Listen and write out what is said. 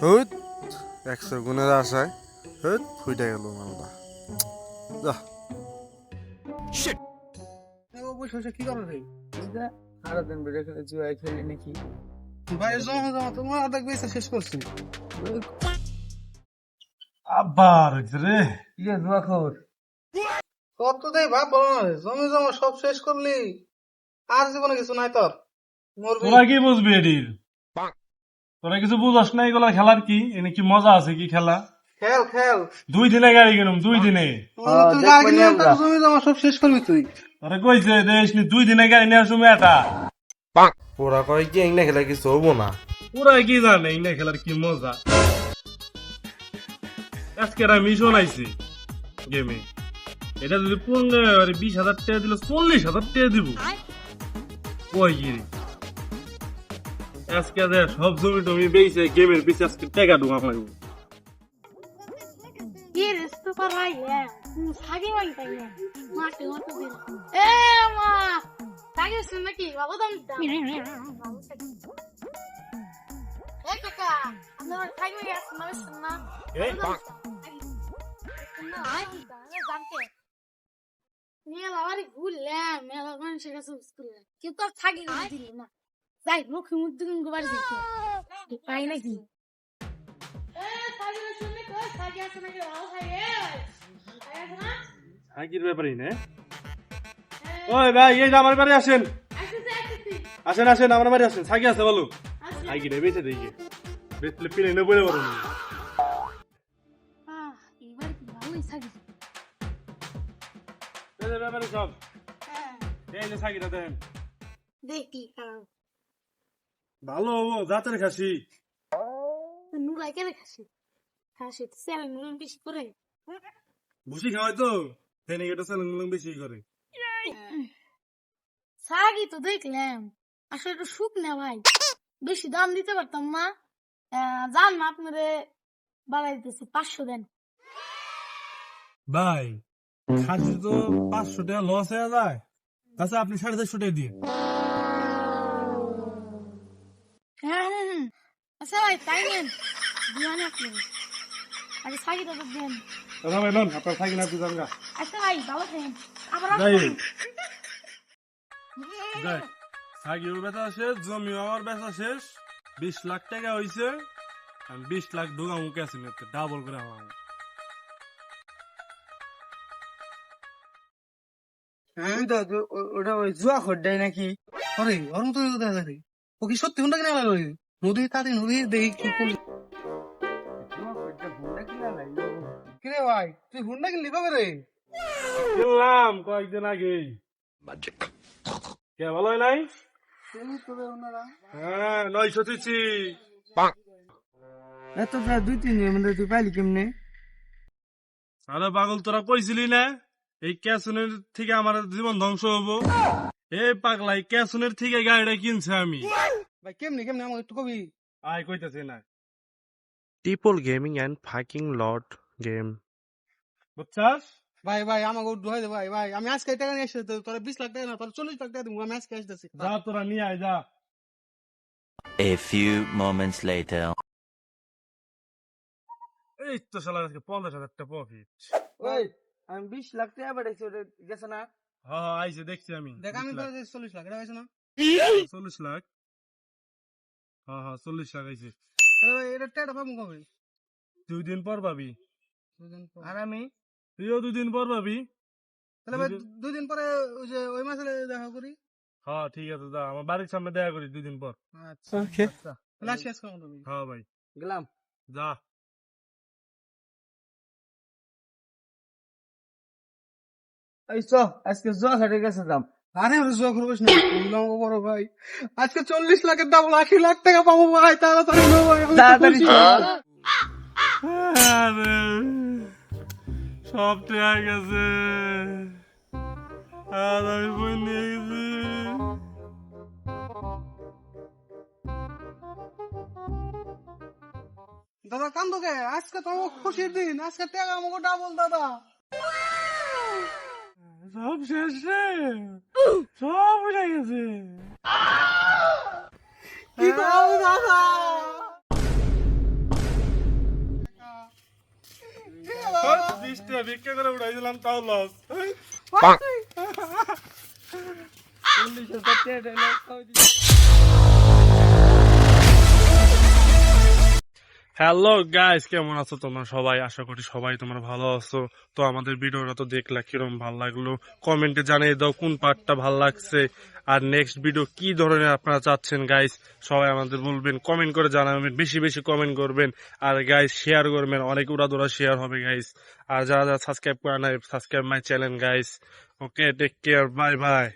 হুত 100 গুণের আশায় হুত ফুটে গেল মালটা। যা বসে বসে কি করো ভাই? সারাদিন বেড়ে খেলে জুয়াই খেলি নাকি? ভাই জমা জমা তোমার অর্ধেক বেচা শেষ করছি। আবার রে ইয়ে জুয়া খবর কত দেই ভাব বলো না, জমি জমা সব শেষ করলি আর জীবনে কিছু নাই তোর, মরবি। তোরা কি বুঝবি এটির? তোরা কিছু বুঝস না এগুলা খেলার কি এনে কি মজা আছে কি খেলা? খেল খেল 2 দিনে গাড়ি কিনুম 2 দিনে। তুই গাড়ি কিনবি, তার জমি জমা সব শেষ করবি তুই। তোরা কইছে দেশ নি 2 দিনে গাড়ি নিয়ে আসুম এটা। ওরা কয় কি এগুলা খেলা কিছু হবো না। ওরা কি জানে এই না খেলার কি মজা। আজকে একটা মিশন আইছে গেমে, এটা যদি 20,000 টাকা দিলে 40,000 টাকা দিব। কই গিরি আজকে দেখ সব জমি টমি বেচে গেমের পিছে আজকে টাকা ঢুকা লাগবে। Esto para allá. Sabe onde tá aí? Mate, outro dele. É, ma. Sabe isso aqui? Vamos dar um dano. É, Kaka. Não, sabe o que é? Não, isso não. Ei, pá. Não, ai, não, জানতে। নিয়ে লাভারি ঘুরলে মেলা মানুষ কাছে স্কুলে কেউ তো থাকি দিল না যাই মুখে মুখ দুদিন গোবার দিতে পাই নাকি হাকির ব্যাপারই না। ওই ভাই এই যে আমার বাড়ি আসেন, আসেন আসেন আমার বাড়ি আসেন। সাকি আছে বলো হাকি রে বেঁচে দেখি বেচলে পিনে নেবো বলো না। এবার কি ভালোই থাকি এই যে ব্যাপারে সব এই যে সাকিটা দেন দেখি ভালো হবো জাতের খাসি। নুরাই কেন খাসি খাসি তো স্যালাড নুন বেশি করে ভুসি খাওয়াই তো দেন এটা স্যালাড বেশি করে। সাগি তো দেখলাম আসলে একটু সুখ না ভাই বেশি দাম দিতে পারতাম না জান না আপনারে বাড়াই দিতেছি 500 দেন ভাই খাসি তো 500 টাকা লস হয়ে যায়, তাছাড়া আপনি 450 টাকা দিয়ে। আচ্ছা ভাই তাই নেন দিওয়ান আপনি আগে সাগিটা তো দেন দাদা ভাই নন আপনার থাকি না তুই জানগা আচ্ছা ভাই ভালো থাকেন আবার যাই আসবেন। যাই সাগিও বেচা শেষ, জমিও আমার বেচা শেষ। 20 লাখ টাকা হইছে, আমি 20 লাখ ঢোকা মুখে আছি না ডাবল করে আমার। ওটা ওই জুয়া খোদ্দাই নাকি? আরে অরুণ তো দেখা যায় ও কি সত্যি হুন্ডা কিনা লাগলো নদী তাতে নদী দেখি কি করলি। কিরে ভাই তুই হুন্ডা কিনলি কবে রে? কিনলাম কয়েকদিন আগেই। কে ভালো হয় নাই? হ্যাঁ 900 দিচ্ছি। এত প্রায় 2-3 দিনের মধ্যে তুই পাইলি কেমনে? আরে পাগল তোরা কইছিলি না এই ক্যাসুনের থেকে আমার জীবন ধ্বংস হবো? এই পাগলা এই ক্যাসুনের থেকে গাড়িটা কিনছে আমি। ভাই কেমনি কেমনি আমাকে একটু কবি। আয় কইতেছে না Triple Gaming and Viking Lord game. বুঝছাস? ভাই ভাই আমাকে দোহাই দে ভাই ভাই আমি আজকে টাকা নিয়ে এসেছি তোরা 20 লাখ টাকা না তোরা 40 লাখ টাকা দিব আমি আজকে আসতেছি। যা তোরা নিয়ে আয় যা। A few moments later. এই তো শালা আজকে 50,000 টাকা প্রফিট। ওই আমি 20 লাখ টাকা পাঠাইছি, ওটা গেছে না? হ্যাঁ আইছে দেখছি আমি। দেখ আমি তো 40 লাখ এটা হয়েছে না? 40 লাখ। হ্যাঁ হ্যাঁ 40 লাখ আইছে। তাহলে ভাই এটা টাকা পাবো কবে? 2 দিন পর পাবি। দুদিন পর। আর আমি তুইও 2 দিন পর পাবি। তাহলে ভাই 2 দিন পরে ওই যে ওই মাসে দেখা করি। হ্যাঁ ঠিক আছে যা আমার বাড়ির সামনে দেখা করি 2 দিন পর। আচ্ছা আচ্ছা তাহলে আসি আজকে মতো। হ্যাঁ ভাই গেলাম। যা। এই চ আজকে জুয়া খেতে গেছে দাম। আরে ওরে জোয়া করবিস না বললাম বড় ভাই আজকে 40 লাখের দাম 80 লাখ টাকা পাবো ভাই তাড়াতাড়ি নো ভাই আমি তাড়াতাড়ি খুশি। চল। আরে সব টাকা গেছে আর আমি বই নিয়ে গেছি। দাদা কান্দোকে আজকে তো আমার খুশির দিন আজকে টাকা আমাকে ডাবল দাদা। সব শেষ রে, সব উঠে গেছে। কি করবো দাদা? 20 টাকা ভিক্ষা করে উঠাইছিলাম তাও লস। 40,000 টাকা দিলে খাওয়াই দিছি। হ্যালো গাইস, কেমন আছো তোমরা সবাই? আশা করি সবাই তোমরা ভালো আছো। তো আমাদের ভিডিওটা তো দেখলা, কিরকম ভালো লাগলো কমেন্টে জানিয়ে দাও কোন পার্টটা ভালো লাগছে, আর নেক্সট ভিডিও কি ধরনের আপনারা চাচ্ছেন গাইস সবাই আমাদের বলবেন, কমেন্ট করে জানাবেন, বেশি বেশি কমেন্ট করবেন, আর গাইস শেয়ার করবেন, অনেক উড়াদুরা শেয়ার হবে গাইস। আর যারা যারা সাবস্ক্রাইব করে নাই, subscribe my channel guys. Okay, take care, bye by.